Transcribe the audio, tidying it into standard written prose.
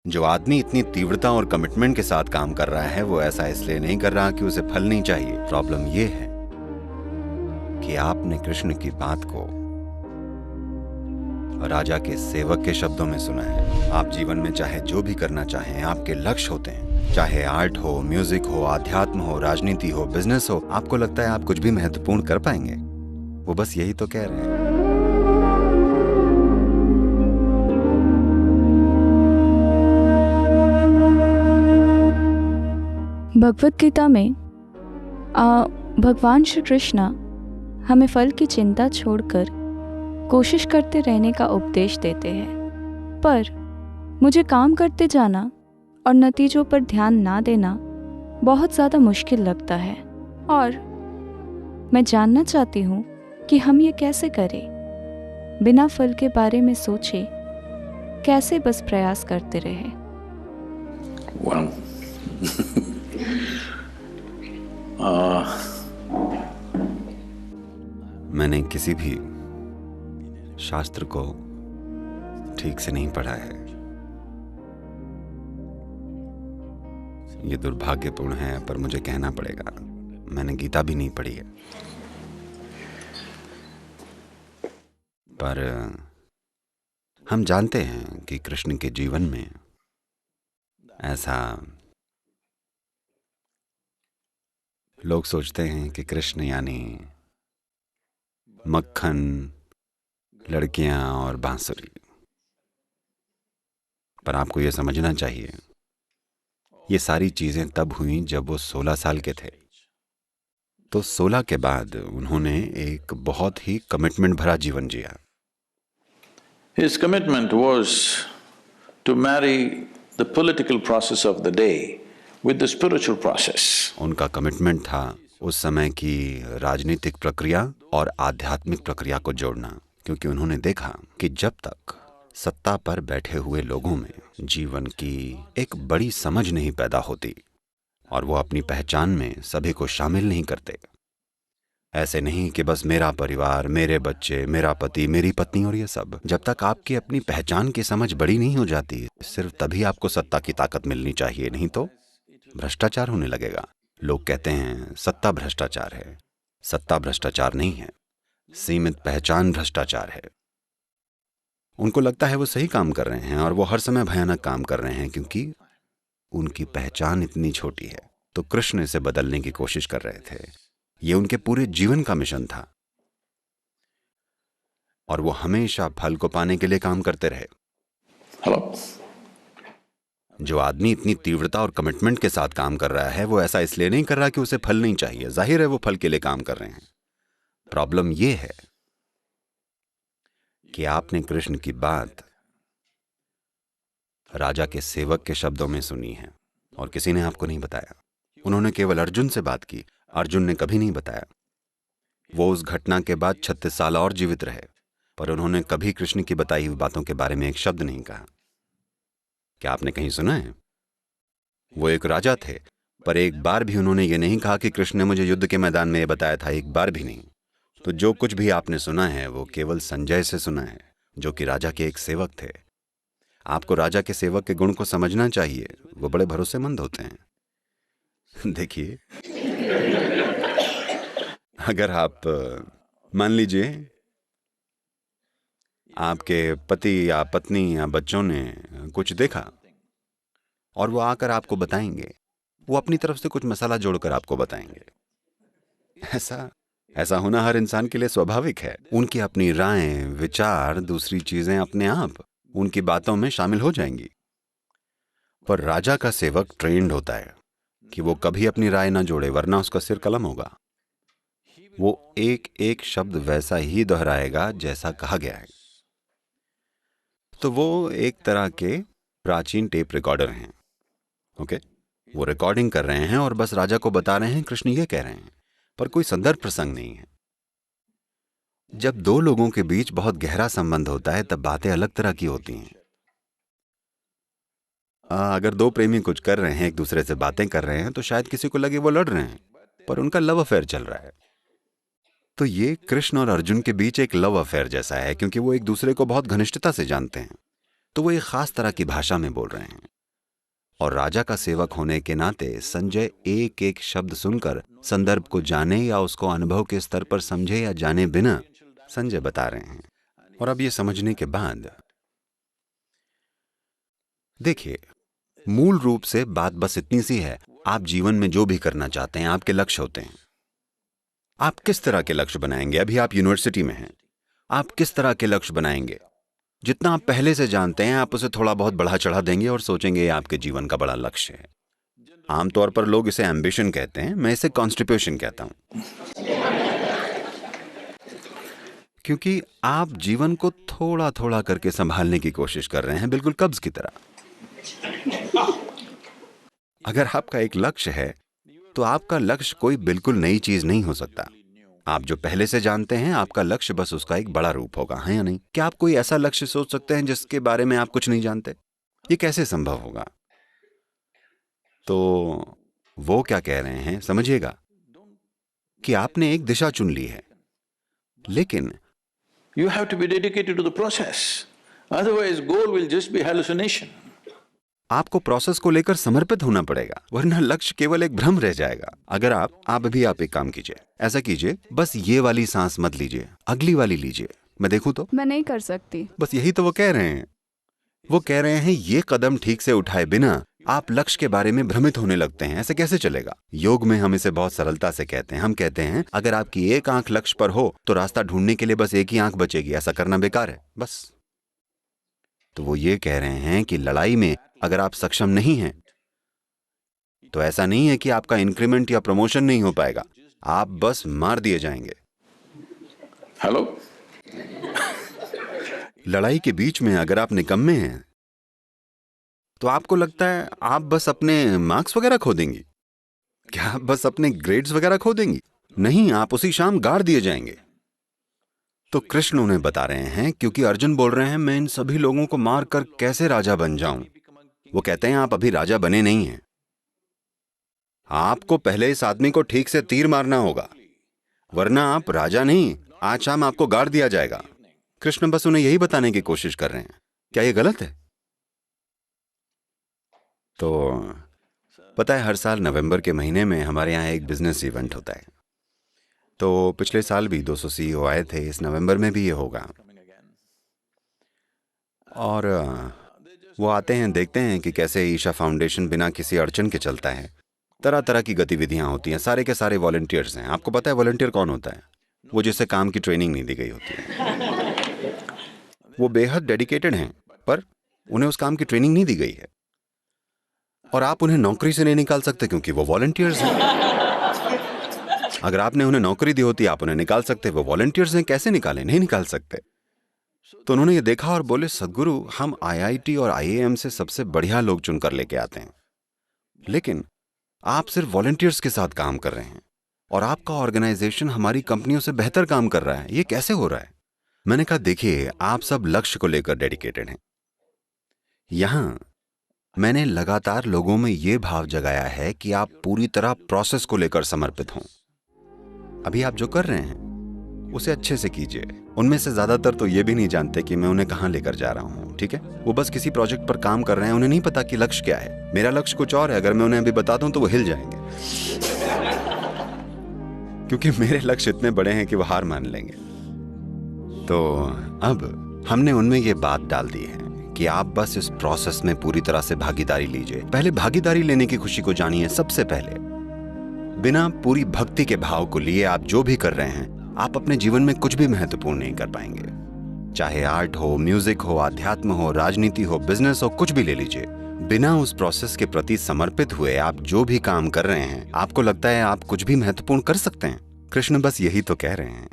जो आदमी इतनी तीव्रता और कमिटमेंट के साथ काम कर रहा है वो ऐसा इसलिए नहीं कर रहा कि उसे फल नहीं चाहिए। प्रॉब्लम ये है कि आपने कृष्ण की बात को राजा के सेवक के शब्दों में सुना है। आप जीवन में चाहे जो भी करना चाहें, आपके लक्ष्य होते हैं, चाहे आर्ट हो, म्यूजिक हो, आध्यात्म हो, राजनीति हो, बिजनेस हो। आपको लगता है आप कुछ भी महत्वपूर्ण कर पाएंगे। वो बस यही तो कह रहे हैं। भगवत गीता में भगवान श्री कृष्ण हमें फल की चिंता छोड़कर कोशिश करते रहने का उपदेश देते हैं, पर मुझे काम करते जाना और नतीजों पर ध्यान ना देना बहुत ज़्यादा मुश्किल लगता है। और मैं जानना चाहती हूँ कि हम ये कैसे करें, बिना फल के बारे में सोचे, कैसे बस प्रयास करते रहें। मैंने किसी भी शास्त्र को ठीक से नहीं पढ़ा है। ये दुर्भाग्यपूर्ण है, पर मुझे कहना पड़ेगा, मैंने गीता भी नहीं पढ़ी है। पर हम जानते हैं कि कृष्ण के जीवन में ऐसा लोग सोचते हैं कि कृष्ण यानी मक्खन, लड़कियां और बांसुरी। पर आपको यह समझना चाहिए, ये सारी चीजें तब हुई जब वो 16 साल के थे। तो 16 के बाद उन्होंने एक बहुत ही कमिटमेंट भरा जीवन जिया। His commitment was to marry the political process of the day with the spiritual process. उनका कमिटमेंट था उस समय की राजनीतिक प्रक्रिया और आध्यात्मिक प्रक्रिया को जोड़ना, क्योंकि उन्होंने देखा कि जब तक सत्ता पर बैठे हुए लोगों में जीवन की एक बड़ी समझ नहीं पैदा होती और वो अपनी पहचान में सभी को शामिल नहीं करते, ऐसे नहीं कि बस मेरा परिवार, मेरे बच्चे, मेरा पति, मेरी पत्नी और ये सब, जब तक आपकी अपनी पहचान की समझ बड़ी नहीं हो जाती, सिर्फ तभी आपको सत्ता की ताकत मिलनी चाहिए, नहीं तो भ्रष्टाचार होने लगेगा। लोग कहते हैं सत्ता भ्रष्टाचार है। सत्ता भ्रष्टाचार नहीं है, सीमित पहचान भ्रष्टाचार है। उनको लगता है वो सही काम कर रहे हैं और वो हर समय भयानक काम कर रहे हैं, क्योंकि उनकी पहचान इतनी छोटी है। तो कृष्ण इसे बदलने की कोशिश कर रहे थे। ये उनके पूरे जीवन का मिशन था और वो हमेशा फल को पाने के लिए काम करते रहे। Hello? जो आदमी इतनी तीव्रता और कमिटमेंट के साथ काम कर रहा है वो ऐसा इसलिए नहीं कर रहा कि उसे फल नहीं चाहिए। जाहिर है वो फल के लिए काम कर रहे हैं। प्रॉब्लम ये है कि आपने कृष्ण की बात राजा के सेवक के शब्दों में सुनी है और किसी ने आपको नहीं बताया। उन्होंने केवल अर्जुन से बात की, अर्जुन ने कभी नहीं बताया। वो उस घटना के बाद 36 साल और जीवित रहे, पर उन्होंने कभी कृष्ण की बताई हुई बातों के बारे में एक शब्द नहीं कहा। क्या आपने कहीं सुना है? वो एक राजा थे, पर एक बार भी उन्होंने ये नहीं कहा कि कृष्ण ने मुझे युद्ध के मैदान में ये बताया था, एक बार भी नहीं। तो जो कुछ भी आपने सुना है वो केवल संजय से सुना है, जो कि राजा के एक सेवक थे। आपको राजा के सेवक के गुण को समझना चाहिए, वो बड़े भरोसेमंद होते हैं। देखिए, अगर आप मान लीजिए आपके पति या पत्नी या बच्चों ने कुछ देखा और वो आकर आपको बताएंगे, वो अपनी तरफ से कुछ मसाला जोड़कर आपको बताएंगे। ऐसा होना हर इंसान के लिए स्वाभाविक है। उनकी अपनी राय, विचार, दूसरी चीजें अपने आप उनकी बातों में शामिल हो जाएंगी। पर राजा का सेवक ट्रेंड होता है कि वो कभी अपनी राय ना जोड़े, वरना उसका सिर कलम होगा। वो एक एक शब्द वैसा ही दोहराएगा जैसा कहा गया है। तो वो एक तरह के प्राचीन टेप रिकॉर्डर हैं। ओके, वो रिकॉर्डिंग कर रहे हैं और बस राजा को बता रहे हैं कृष्ण ये कह रहे हैं, पर कोई संदर्भ प्रसंग नहीं है। जब दो लोगों के बीच बहुत गहरा संबंध होता है तब बातें अलग तरह की होती हैं। अगर दो प्रेमी कुछ कर रहे हैं, एक दूसरे से बातें कर रहे हैं, तो शायद किसी को लगे वो लड़ रहे हैं, पर उनका लव अफेयर चल रहा है। तो ये कृष्ण और अर्जुन के बीच एक लव अफेयर जैसा है, क्योंकि वो एक दूसरे को बहुत घनिष्ठता से जानते हैं। तो वो एक खास तरह की भाषा में बोल रहे हैं। और राजा का सेवक होने के नाते संजय एक एक शब्द सुनकर संदर्भ को जाने या उसको अनुभव के स्तर पर समझे या जाने बिना संजय बता रहे हैं। और अब ये समझने के बाद देखिए, मूल रूप से बात बस इतनी सी है, आप जीवन में जो भी करना चाहते हैं आपके लक्ष्य होते हैं। आप किस तरह के लक्ष्य बनाएंगे? अभी आप यूनिवर्सिटी में हैं, आप किस तरह के लक्ष्य बनाएंगे? जितना आप पहले से जानते हैं आप उसे थोड़ा बहुत बढ़ा चढ़ा देंगे और सोचेंगे ये आपके जीवन का बड़ा लक्ष्य है। आमतौर पर लोग इसे एम्बिशन कहते हैं, मैं इसे कॉन्स्टिपेशन कहता हूं, क्योंकि आप जीवन को थोड़ा थोड़ा करके संभालने की कोशिश कर रहे हैं, बिल्कुल कब्ज की तरह। अगर आपका एक लक्ष्य है तो आपका लक्ष्य कोई बिल्कुल नई चीज नहीं हो सकता। आप जो पहले से जानते हैं आपका लक्ष्य बस उसका एक बड़ा रूप होगा, है या नहीं? क्या आप कोई ऐसा लक्ष्य सोच सकते हैं जिसके बारे में आप कुछ नहीं जानते? ये कैसे संभव होगा? तो वो क्या कह रहे हैं समझिएगा कि आपने एक दिशा चुन ली है, लेकिन You have to be dedicated to the process. Otherwise, goal will just be hallucination. आपको प्रोसेस को लेकर समर्पित होना पड़ेगा, वरना लक्ष्य केवल एक भ्रम रह जाएगा। अगर आप एक काम कीजिए, ऐसा कीजिए, बस ये वाली सांस मत लीजिए, अगली वाली लीजिए। मैं देखूं तो? मैं नहीं कर सकती। बस यही तो वो कह रहे हैं। वो कह रहे हैं ये कदम ठीक से उठाए बिना आप लक्ष्य के बारे में भ्रमित होने लगते हैं। ऐसे कैसे चलेगा? योग में हम इसे बहुत सरलता से कहते हैं। हम कहते हैं अगर आपकी एक आंख लक्ष्य पर हो तो रास्ता ढूंढने के लिए बस एक ही आंख बचेगी। ऐसा करना बेकार है, बस। तो वो ये कह रहे हैं कि लड़ाई में अगर आप सक्षम नहीं हैं तो ऐसा नहीं है कि आपका इंक्रीमेंट या प्रमोशन नहीं हो पाएगा, आप बस मार दिए जाएंगे। Hello? लड़ाई के बीच में अगर आप निकम्मे हैं तो आपको लगता है आप बस अपने मार्क्स वगैरह खो देंगी? क्या आप बस अपने ग्रेड्स वगैरह खो देंगी? नहीं, आप उसी शाम गाड़ दिए जाएंगे। तो कृष्ण उन्हें बता रहे हैं, क्योंकि अर्जुन बोल रहे हैं मैं इन सभी लोगों को मार कर कैसे राजा बन जाऊं। वो कहते हैं आप अभी राजा बने नहीं हैं, आपको पहले इस आदमी को ठीक से तीर मारना होगा, वरना आप राजा नहीं, आज शाम आपको गाड़ दिया जाएगा। कृष्ण बस उन्हें यही बताने की कोशिश कर रहे हैं। क्या ये गलत है? तो पता है, हर साल नवंबर के महीने में हमारे यहाँ एक बिजनेस इवेंट होता है। तो पिछले साल भी 200 CEO आए थे, इस नवंबर में भी ये होगा। और वो आते हैं, देखते हैं कि कैसे ईशा फाउंडेशन बिना किसी अड़चन के चलता है। तरह तरह की गतिविधियां होती हैं, सारे के सारे वॉलंटियर्स हैं। आपको पता है वॉलंटियर कौन होता है? वो जिसे काम की ट्रेनिंग नहीं दी गई होती है। वो बेहद डेडिकेटेड हैं, पर उन्हें उस काम की ट्रेनिंग नहीं दी गई है। और आप उन्हें नौकरी से नहीं निकाल सकते क्योंकि वो वॉलंटियर्स हैं। अगर आपने उन्हें नौकरी दी होती आप उन्हें निकाल सकते, वो वॉलंटियर्स हैं, कैसे निकालें? नहीं निकाल सकते। तो उन्होंने ये देखा और बोले सद्गुरु, हम IIT और IAM से सबसे बढ़िया लोग चुनकर लेके आते हैं, लेकिन आप सिर्फ वॉलंटियर्स के साथ काम कर रहे हैं और आपका ऑर्गेनाइजेशन हमारी कंपनियों से बेहतर काम कर रहा है, ये कैसे हो रहा है? मैंने कहा देखिए, आप सब लक्ष्य को लेकर डेडिकेटेड हैं। यहां मैंने लगातार लोगों में ये भाव जगाया है कि आप पूरी तरह प्रोसेस को लेकर समर्पित हों। अभी आप जो कर रहे हैं उसे अच्छे से कीजिए। उनमें से ज्यादातर तो ये भी नहीं जानते कि मैं उन्हें कहां लेकर जा रहा हूं, ठीक है? वो बस किसी प्रोजेक्ट पर काम कर रहे हैं, उन्हें नहीं पता कि लक्ष्य क्या है। मेरा लक्ष्य कुछ और है, अगर मैं उन्हें अभी बता दूं तो वो हिल जाएंगे क्योंकि मेरे लक्ष्य इतने बड़े हैं कि वो हार मान लेंगे। तो अब हमने उनमें ये बात डाल दी है कि आप बस इस प्रोसेस में पूरी तरह से भागीदारी लीजिए। पहले भागीदारी लेने की खुशी को जानिए सबसे पहले। बिना पूरी भक्ति के भाव को लिए आप जो भी कर रहे हैं, आप अपने जीवन में कुछ भी महत्वपूर्ण नहीं कर पाएंगे। चाहे आर्ट हो, म्यूजिक हो, आध्यात्म हो, राजनीति हो, बिजनेस हो, कुछ भी ले लीजिए। बिना उस प्रोसेस के प्रति समर्पित हुए आप जो भी काम कर रहे हैं, आपको लगता है आप कुछ भी महत्वपूर्ण कर सकते हैं? कृष्ण बस यही तो कह रहे हैं।